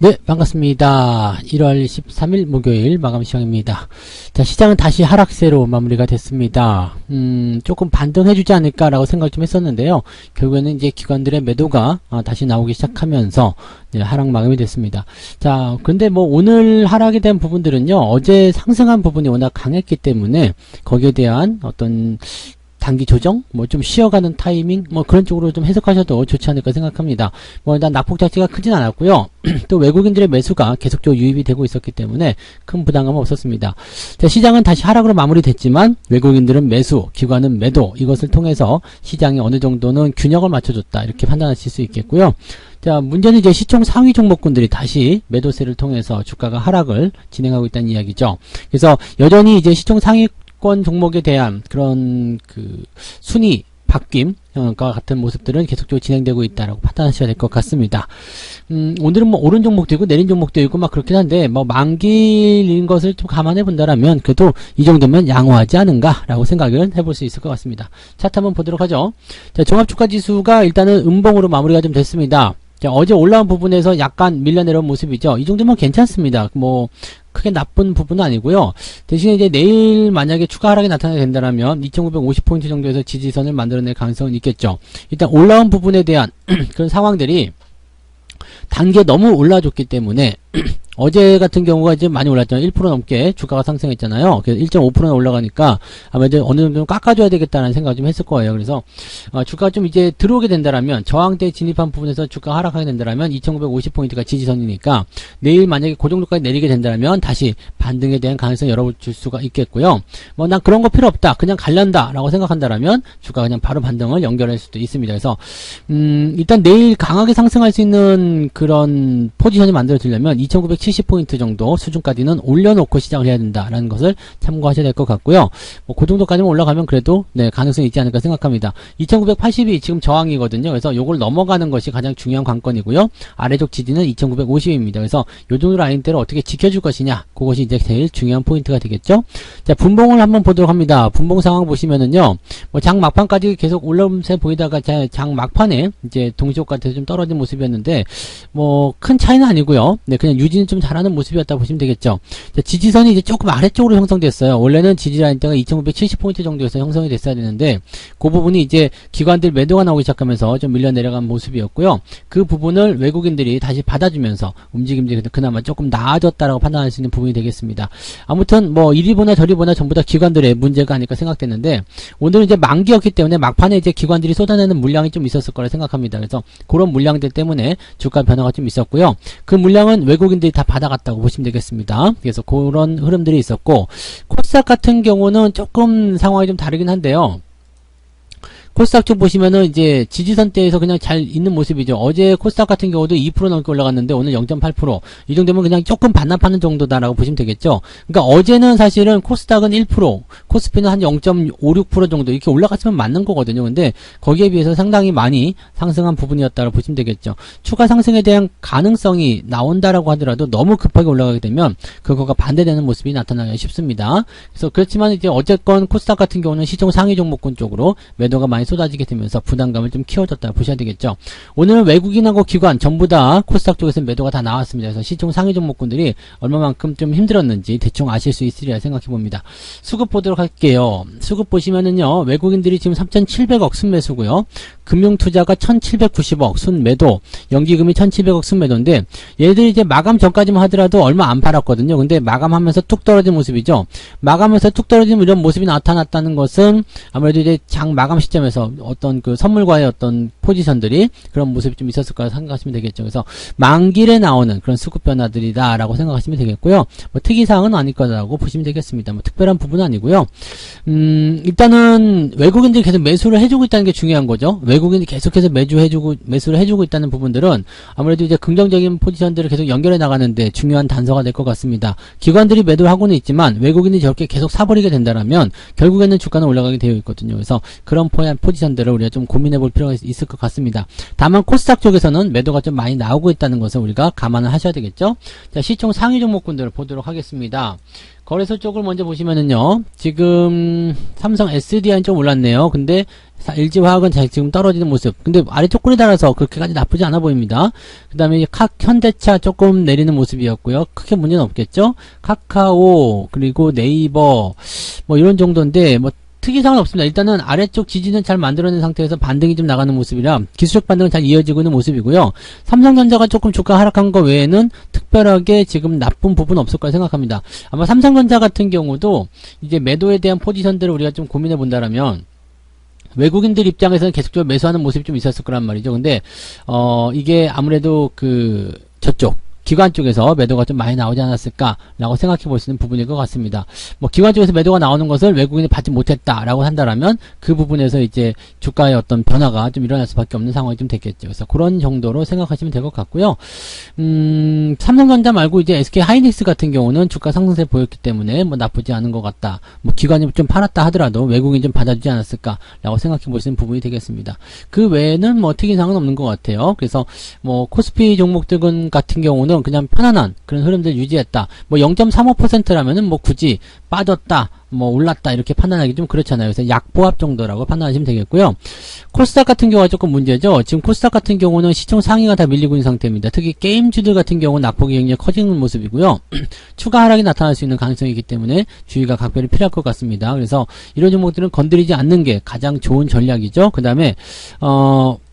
네, 반갑습니다. 1월 13일 목요일 마감 시간입니다. 자, 시장은 다시 하락세로 마무리가 됐습니다. 조금 반등해주지 않을까라고 생각을 좀 했었는데요. 결국에는 이제 기관들의 매도가 다시 나오기 시작하면서 하락 마감이 됐습니다. 자, 근데 뭐 오늘 하락에 대한 부분들은요, 어제 상승한 부분이 워낙 강했기 때문에 거기에 대한 어떤 단기 조정, 뭐 좀 쉬어가는 타이밍, 뭐 그런 쪽으로 좀 해석하셔도 좋지 않을까 생각합니다. 뭐 일단 낙폭 자체가 크진 않았고요. 또 외국인들의 매수가 계속적으로 유입이 되고 있었기 때문에 큰 부담감은 없었습니다. 자, 시장은 다시 하락으로 마무리됐지만 외국인들은 매수, 기관은 매도, 이것을 통해서 시장이 어느 정도는 균형을 맞춰줬다, 이렇게 판단하실 수 있겠고요. 자, 문제는 이제 시총 상위 종목군들이 다시 매도세를 통해서 주가가 하락을 진행하고 있다는 이야기죠. 그래서 여전히 이제 시총 상위권 종목에 대한 그런 순위 바뀜과 같은 모습들은 계속적으로 진행되고 있다라고 판단하셔야 될 것 같습니다. 오늘은 뭐 오른 종목도 있고 내린 종목도 있고 막 그렇긴 한데, 뭐 만기인 것을 좀 감안해 본다라면 그래도 이 정도면 양호하지 않은가라고 생각을 해볼 수 있을 것 같습니다. 차트 한번 보도록 하죠. 자, 종합주가 지수가 일단은 음봉으로 마무리가 좀 됐습니다. 자, 어제 올라온 부분에서 약간 밀려내려온 모습이죠. 이 정도면 괜찮습니다. 뭐 크게 나쁜 부분은 아니고요. 대신에 이제 내일 만약에 추가 하락이 나타나게 된다면 2950포인트 정도에서 지지선을 만들어낼 가능성은 있겠죠. 일단 올라온 부분에 대한 그런 상황들이 단계 너무 올라줬기 때문에 어제 같은 경우가 이제 많이 올랐잖아요. 1% 넘게 주가가 상승했잖아요. 그래서 1.5%나 올라가니까 아마 이제 어느 정도 깎아줘야 되겠다는 생각을 좀 했을 거예요. 그래서 주가가 좀 이제 들어오게 된다라면, 저항대 진입한 부분에서 주가가 하락하게 된다라면 2950포인트가 지지선이니까 내일 만약에 그 정도까지 내리게 된다면 다시 반등에 대한 가능성을 열어줄 수가 있겠고요. 뭐 난 그런 거 필요 없다, 그냥 갈란다 라고 생각한다라면 주가가 그냥 바로 반등을 연결할 수도 있습니다. 그래서 일단 내일 강하게 상승할 수 있는 그런 포지션이 만들어지려면 2970포인트 정도 수준까지는 올려놓고 시작을 해야 된다라는 것을 참고하셔야 될 것 같고요. 뭐 그 정도까지만 올라가면 그래도 가능성이 있지 않을까 생각합니다. 2980이 지금 저항이거든요. 그래서 요걸 넘어가는 것이 가장 중요한 관건이고요. 아래쪽 지지는 2950입니다. 그래서 요 정도 라인대를 어떻게 지켜줄 것이냐, 그것이 이제 제일 중요한 포인트가 되겠죠. 자, 분봉을 한번 보도록 합니다. 분봉 상황 보시면은요, 뭐 장 막판까지 계속 올라오면서 보이다가 장 막판에 이제 동시효과한테서 좀 떨어진 모습이었는데, 뭐 큰 차이는 아니고요. 그냥 유지는 좀 잘하는 모습이었다 보시면 되겠죠. 자, 지지선이 이제 조금 아래쪽으로 형성됐어요. 원래는 지지라인대가 2970포인트 정도에서 형성이 됐어야 되는데, 그 부분이 이제 기관들 매도가 나오기 시작하면서 좀 밀려 내려간 모습이었고요. 그 부분을 외국인들이 다시 받아주면서 움직임들이 그나마 조금 나아졌다라고 판단할 수 있는 부분이 되겠습니다. 아무튼 뭐 이리 보나 저리 보나 전부 다 기관들의 문제가 아닐까 생각되는데, 오늘은 이제 만기였기 때문에 막판에 이제 기관들이 쏟아내는 물량이 좀 있었을 거라 생각합니다. 그래서 그런 물량들 때문에 주가 변화가 좀 있었고요. 그 물량은 외국인들이 다 받아갔다고 보시면 되겠습니다. 그래서 그런 흐름들이 있었고, 코스닥 같은 경우는 조금 상황이 좀 다르긴 한데요. 코스닥 쪽 보시면은 이제 지지선대에서 그냥 잘 있는 모습이죠. 어제 코스닥 같은 경우도 2% 넘게 올라갔는데 오늘 0.8%, 이 정도면 그냥 조금 반납하는 정도다라고 보시면 되겠죠. 그러니까 어제는 사실은 코스닥은 1%, 코스피는 한 0.56% 정도 이렇게 올라갔으면 맞는 거거든요. 근데 거기에 비해서 상당히 많이 상승한 부분이었다고 보시면 되겠죠. 추가 상승에 대한 가능성이 나온다라고 하더라도 너무 급하게 올라가게 되면 그거가 반대되는 모습이 나타나기 쉽습니다. 그래서 그렇지만 이제 어쨌건 코스닥 같은 경우는 시총 상위 종목군 쪽으로 매도가 많이 쏟아지게 되면서 부담감을 좀 키워줬다 보셔야 되겠죠. 오늘은 외국인하고 기관 전부 다 코스닥 쪽에서 매도가 다 나왔습니다. 그래서 시총 상위 종목군들이 얼마만큼 좀 힘들었는지 대충 아실 수 있으리라 생각해 봅니다. 수급 보도록 할게요. 수급 보시면은요, 외국인들이 지금 3,700억 순매수고요. 금융투자가 1,790억 순매도, 연기금이 1,700억 순매도인데, 얘들이 이제 마감 전까지만 하더라도 얼마 안 팔았거든요. 근데 마감하면서 뚝 떨어진 모습이죠. 마감하면서 뚝 떨어진 이런 모습이 나타났다는 것은 아무래도 이제 장 마감 시점에서 어떤 그 선물과의 어떤 포지션들이 그런 모습이 좀 있었을 거라 생각하시면 되겠죠. 그래서 만길에 나오는 그런 수급 변화들이다 라고 생각하시면 되겠고요. 뭐 특이사항은 아닐 거라고 보시면 되겠습니다. 뭐 특별한 부분은 아니고요. 일단은 외국인들이 계속 매수를 해주고 있다는 게 중요한 거죠. 외국인이 계속해서 매수를 해주고 있다는 부분들은 아무래도 이제 긍정적인 포지션들을 계속 연결해 나가는데 중요한 단서가 될 것 같습니다. 기관들이 매도를 하고는 있지만 외국인이 저렇게 계속 사버리게 된다면 결국에는 주가는 올라가게 되어 있거든요. 그래서 그런 포지션들을 우리가 좀 고민해 볼 필요가 있을 것 것 같습니다. 다만 코스닥 쪽에서는 매도가 좀 많이 나오고 있다는 것을 우리가 감안을 하셔야 되겠죠. 자, 시총 상위 종목군들을 보도록 하겠습니다. 거래소 쪽을 먼저 보시면은요, 지금 삼성 SDI는 좀 올랐네요. 근데 LG화학은 지금 떨어지는 모습. 근데 아래쪽 꿀이 달아서 그렇게까지 나쁘지 않아 보입니다. 그 다음에 현대차 조금 내리는 모습이었고요. 크게 문제는 없겠죠. 카카오 그리고 네이버 뭐 이런 정도인데 뭐 특이사항은 없습니다. 일단은 아래쪽 지지는 잘 만들어낸 상태에서 반등이 좀 나가는 모습이라 기술적 반등은 잘 이어지고 있는 모습이고요. 삼성전자가 조금 주가 하락한 거 외에는 특별하게 지금 나쁜 부분은 없을 거라 생각합니다. 아마 삼성전자 같은 경우도 이제 매도에 대한 포지션들을 우리가 좀 고민해 본다라면 외국인들 입장에서는 계속적으로 매수하는 모습이 좀 있었을 거란 말이죠. 근데 이게 아무래도 저쪽 기관 쪽에서 매도가 좀 많이 나오지 않았을까라고 생각해 볼 수 있는 부분일 것 같습니다. 뭐 기관 쪽에서 매도가 나오는 것을 외국인이 받지 못했다라고 한다라면 그 부분에서 이제 주가의 어떤 변화가 좀 일어날 수밖에 없는 상황이 좀 됐겠죠. 그래서 그런 정도로 생각하시면 될 것 같고요. 삼성전자 말고 이제 SK 하이닉스 같은 경우는 주가 상승세 보였기 때문에 뭐 나쁘지 않은 것 같다. 뭐 기관이 좀 팔았다 하더라도 외국인이 좀 받아주지 않았을까라고 생각해 볼 수 있는 부분이 되겠습니다. 그 외에는 뭐 특이사항은 없는 것 같아요. 그래서 뭐 코스피 종목들 같은 경우는 그냥 편안한 그런 흐름들 유지했다. 뭐 0.35%라면은 뭐 굳이 빠졌다, 뭐 올랐다 이렇게 판단하기 좀 그렇잖아요. 그래서 약보합 정도라고 판단하시면 되겠고요. 코스닥 같은 경우가 조금 문제죠. 지금 코스닥 같은 경우는 시총 상위가 다 밀리고 있는 상태입니다. 특히 게임주들 같은 경우는 낙폭이 굉장히 커지는 모습이고요. 추가 하락이 나타날 수 있는 가능성이 있기 때문에 주의가 각별히 필요할 것 같습니다. 그래서 이런 종목들은 건드리지 않는 게 가장 좋은 전략이죠. 그 다음에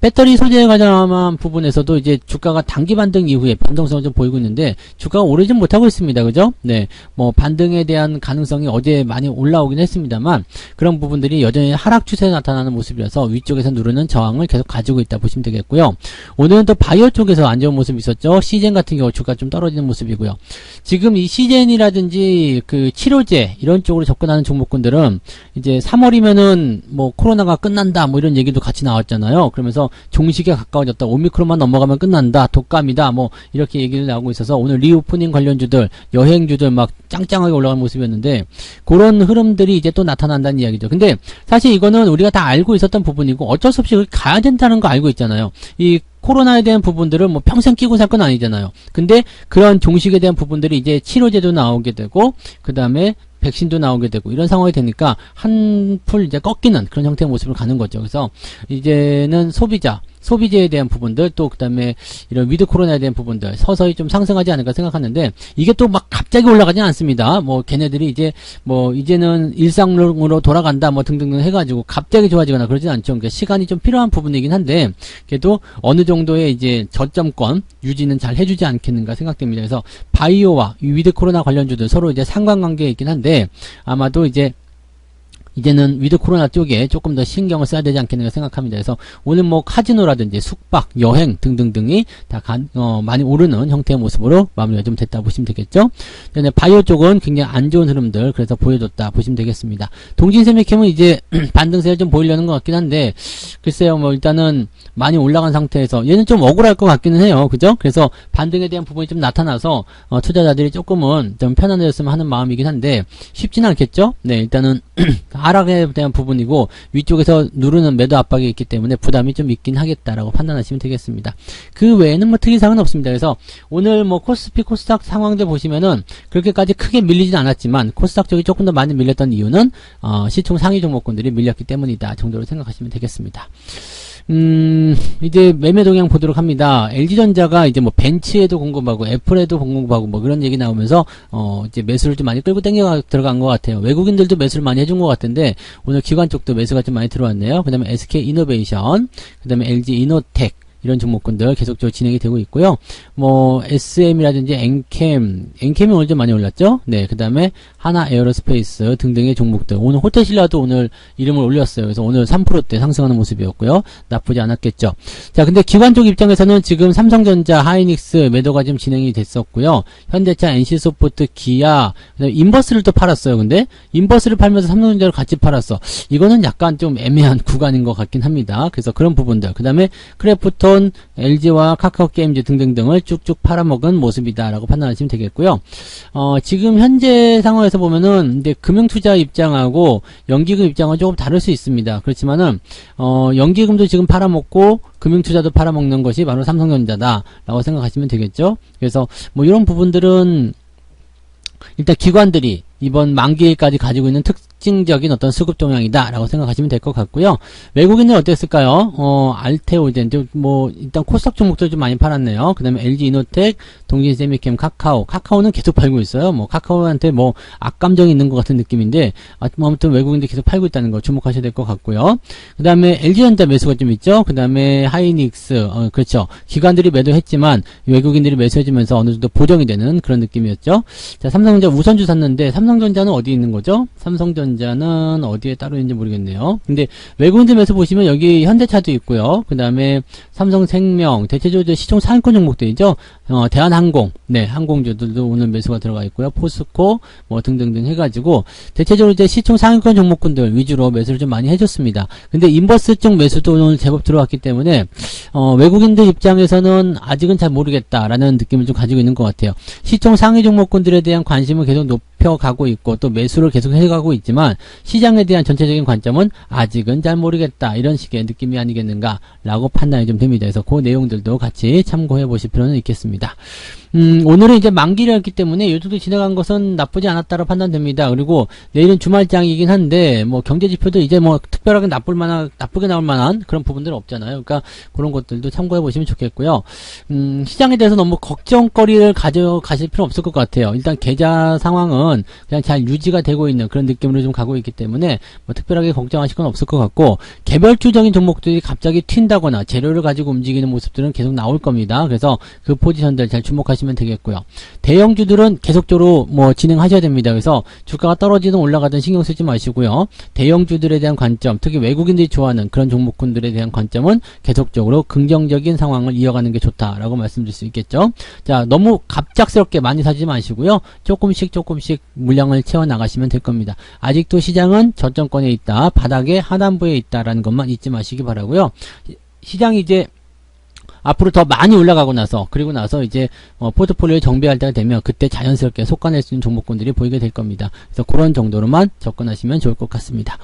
배터리 소재에 관한 부분에서도 이제 주가가 단기 반등 이후에 변동성을 좀 보이고 있는데 주가가 오르진 못하고 있습니다. 그죠? 네. 뭐 반등에 대한 가능성이 어제 많이 올라오긴 했습니다만 그런 부분들이 여전히 하락 추세에 나타나는 모습이라서 위쪽에서 누르는 저항을 계속 가지고 있다 보시면 되겠고요. 오늘은 또 바이오 쪽에서 안 좋은 모습이 있었죠. 시젠 같은 경우 주가 좀 떨어지는 모습이고요. 지금 이 시젠이라든지 치료제 이런 쪽으로 접근하는 종목군들은 이제 3월이면은 뭐 코로나가 끝난다 뭐 이런 얘기도 같이 나왔잖아요. 그러면서 종식에 가까워졌다. 오미크론만 넘어가면 끝난다. 독감이다. 뭐 이렇게 얘기를 나오고 있어서 오늘 리오프닝 관련주들, 여행주들 막 짱짱하게 올라가는 모습이었는데 그런 흐름들이 이제 또 나타난다는 이야기죠. 근데 사실 이거는 우리가 다 알고 있었던 부분이고 어쩔 수 없이 가야 된다는 거 알고 있잖아요. 이 코로나에 대한 부분들은 뭐 평생 끼고 살 건 아니잖아요. 근데 그런 종식에 대한 부분들이 이제 치료제도 나오게 되고 그 다음에 백신도 나오게 되고 이런 상황이 되니까 한풀 이제 꺾이는 그런 형태의 모습을 가는 거죠. 그래서 이제는 소비재에 대한 부분들 또 그다음에 이런 위드 코로나에 대한 부분들 서서히 좀 상승하지 않을까 생각하는데 이게 또 막 갑자기 올라가지 않습니다. 뭐 걔네들이 이제는 일상으로 돌아간다 뭐 등등등 해가지고 갑자기 좋아지거나 그러진 않죠. 그러니까 시간이 좀 필요한 부분이긴 한데 그래도 어느 정도의 이제 저점권 유지는 잘 해주지 않겠는가 생각됩니다. 그래서 바이오와 위드 코로나 관련주들 서로 이제 상관관계에 있긴 한데 아마도 이제는 위드 코로나 쪽에 조금 더 신경을 써야 되지 않겠는가 생각합니다. 그래서 오늘 뭐 카지노라든지 숙박, 여행 등등등이 다 많이 오르는 형태의 모습으로 마무리가 좀 됐다 보시면 되겠죠. 근데 바이오 쪽은 굉장히 안 좋은 흐름들 그래서 보여줬다 보시면 되겠습니다. 동진세미캠은 이제 반등세를 좀 보이려는 것 같긴 한데 글쎄요 뭐 일단은 많이 올라간 상태에서 얘는 좀 억울할 것 같기는 해요. 그죠? 그래서 반등에 대한 부분이 좀 나타나서 투자자들이 조금은 좀 편안해졌으면 하는 마음이긴 한데 쉽지는 않겠죠? 네, 일단은 하락에 대한 부분이고 위쪽에서 누르는 매도 압박이 있기 때문에 부담이 좀 있긴 하겠다라고 판단하시면 되겠습니다. 그 외에는 뭐 특이사항은 없습니다. 그래서 오늘 뭐 코스피, 코스닥 상황들 보시면은 그렇게까지 크게 밀리진 않았지만 코스닥 쪽이 조금 더 많이 밀렸던 이유는 시총 상위 종목군들이 밀렸기 때문이다 정도로 생각하시면 되겠습니다. 이제 매매 동향 보도록 합니다. LG전자가 이제 뭐 벤츠에도 공급하고 애플에도 공급하고 뭐 그런 얘기 나오면서 이제 매수를 좀 많이 끌고 당겨 들어간 것 같아요. 외국인들도 매수를 많이 해준 것 같은데 오늘 기관 쪽도 매수가 좀 많이 들어왔네요. 그 다음에 SK이노베이션, 그 다음에 LG이노텍 이런 종목군들 계속적으로 진행이 되고 있고요. 뭐 SM이라든지 엔캠이 오늘 좀 많이 올랐죠. 네, 그 다음에 하나 에어로스페이스 등등의 종목들. 오늘 호텔신라도 오늘 이름을 올렸어요. 그래서 오늘 3%대 상승하는 모습이었고요. 나쁘지 않았겠죠. 자, 근데 기관 쪽 입장에서는 지금 삼성전자, 하이닉스 매도가 좀 진행이 됐었고요. 현대차, NC소프트, 기아, 그다음에 인버스를 또 팔았어요. 근데 인버스를 팔면서 삼성전자를 같이 팔았어. 이거는 약간 좀 애매한 구간인 것 같긴 합니다. 그래서 그런 부분들. 그 다음에 크래프톤, 삼성전자폰, LG와 카카오게임즈 등등등을 쭉쭉 팔아먹은 모습이다라고 판단하시면 되겠고요. 지금 현재 상황에서 보면은 이제 금융투자 입장하고 연기금 입장은 조금 다를 수 있습니다. 그렇지만은 연기금도 지금 팔아먹고 금융투자도 팔아먹는 것이 바로 삼성전자다라고 생각하시면 되겠죠. 그래서 뭐 이런 부분들은 일단 기관들이 이번 만기일까지 가지고 있는 특징적인 어떤 수급 동향이다 라고 생각하시면 될 것 같고요. 외국인은 어땠을까요? 알테오젠, 뭐 일단 코스닥 종목들 좀 많이 팔았네요. 그 다음에 LG이노텍, 동진세미캠, 카카오는 계속 팔고 있어요. 뭐 카카오한테 뭐 악감정이 있는 것 같은 느낌인데 아무튼 외국인들 계속 팔고 있다는 거 주목하셔야 될 것 같고요. 그 다음에 LG전자 매수가 좀 있죠. 그 다음에 하이닉스, 그렇죠. 기관들이 매도했지만 외국인들이 매수해주면서 어느 정도 보정이 되는 그런 느낌이었죠. 자, 삼성전자 우선주 샀는데 삼성전자는 어디 있는 거죠? 삼성전자는 어디에 따로 있는지 모르겠네요. 근데 외국인들 매수 보시면 여기 현대차도 있고요. 그 다음에 삼성생명, 대체적으로 시총 상위권 종목들이죠. 대한항공, 네, 항공주들도 오늘 매수가 들어가 있고요. 포스코, 뭐 등등등 해가지고 대체적으로 이제 시총 상위권 종목군들 위주로 매수를 좀 많이 해줬습니다. 근데 인버스 쪽 매수도 오늘 제법 들어왔기 때문에 외국인들 입장에서는 아직은 잘 모르겠다라는 느낌을 좀 가지고 있는 것 같아요. 시총 상위 종목군들에 대한 관심은 계속 높여가고 있고 또 매수를 계속 해가고 있지만 시장에 대한 전체적인 관점은 아직은 잘 모르겠다 이런 식의 느낌이 아니겠는가 라고 판단이 좀 됩니다. 그래서 그 내용들도 같이 참고해 보실 필요는 있겠습니다. 오늘은 이제 만기였기 때문에 이 정도 지나간 것은 나쁘지 않았다고 판단됩니다. 그리고 내일은 주말장이긴 한데 뭐 경제지표도 이제 뭐 특별하게 나쁘게 나올 만한 그런 부분들은 없잖아요. 그러니까 그런 것들도 참고해 보시면 좋겠고요. 시장에 대해서 너무 걱정거리를 가져가실 필요는 없을 것 같아요. 일단 계좌 상황은 그냥 잘 유지가 되고 있는 그런 느낌으로 좀 가고 있기 때문에 뭐 특별하게 걱정하실 건 없을 것 같고 개별주적인 종목들이 갑자기 튄다거나 재료를 가지고 움직이는 모습들은 계속 나올 겁니다. 그래서 그 포지션들 잘 주목하시면 되겠고요. 대형주들은 계속적으로 뭐 진행하셔야 됩니다. 그래서 주가가 떨어지든 올라가든 신경 쓰지 마시고요. 대형주들에 대한 관점, 특히 외국인들이 좋아하는 그런 종목군들에 대한 관점은 계속적으로 긍정적인 상황을 이어가는 게 좋다라고 말씀드릴 수 있겠죠. 자, 너무 갑작스럽게 많이 사지 마시고요. 조금씩 물량을 채워 나가시면 될 겁니다. 아직도 시장은 저점권에 있다, 바닥의 하단부에 있다라는 것만 잊지 마시기 바라고요. 시장이 이제 앞으로 더 많이 올라가고 나서 그리고 나서 이제 포트폴리오 정비할 때가 되면 그때 자연스럽게 속아낼 수 있는 종목군들이 보이게 될 겁니다. 그래서 그런 정도로만 접근하시면 좋을 것 같습니다.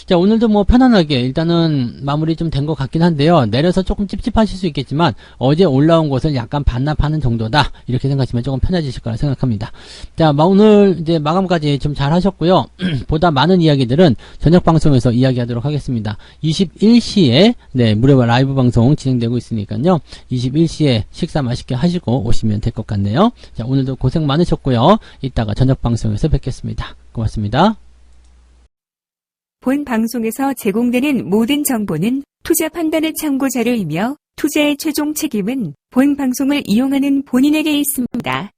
자, 오늘도 뭐 편안하게 일단은 마무리 좀 된 것 같긴 한데요. 내려서 조금 찝찝하실 수 있겠지만 어제 올라온 것을 약간 반납하는 정도다 이렇게 생각하시면 조금 편해지실 거라 생각합니다. 자, 오늘 이제 마감까지 좀 잘 하셨고요. 보다 많은 이야기들은 저녁 방송에서 이야기하도록 하겠습니다. 21시에 네, 무료 라이브 방송 진행되고 있으니까요. 21시에 식사 맛있게 하시고 오시면 될 것 같네요. 자, 오늘도 고생 많으셨고요. 이따가 저녁 방송에서 뵙겠습니다. 고맙습니다. 본 방송에서 제공되는 모든 정보는 투자 판단의 참고 자료이며 투자의 최종 책임은 본 방송을 이용하는 본인에게 있습니다.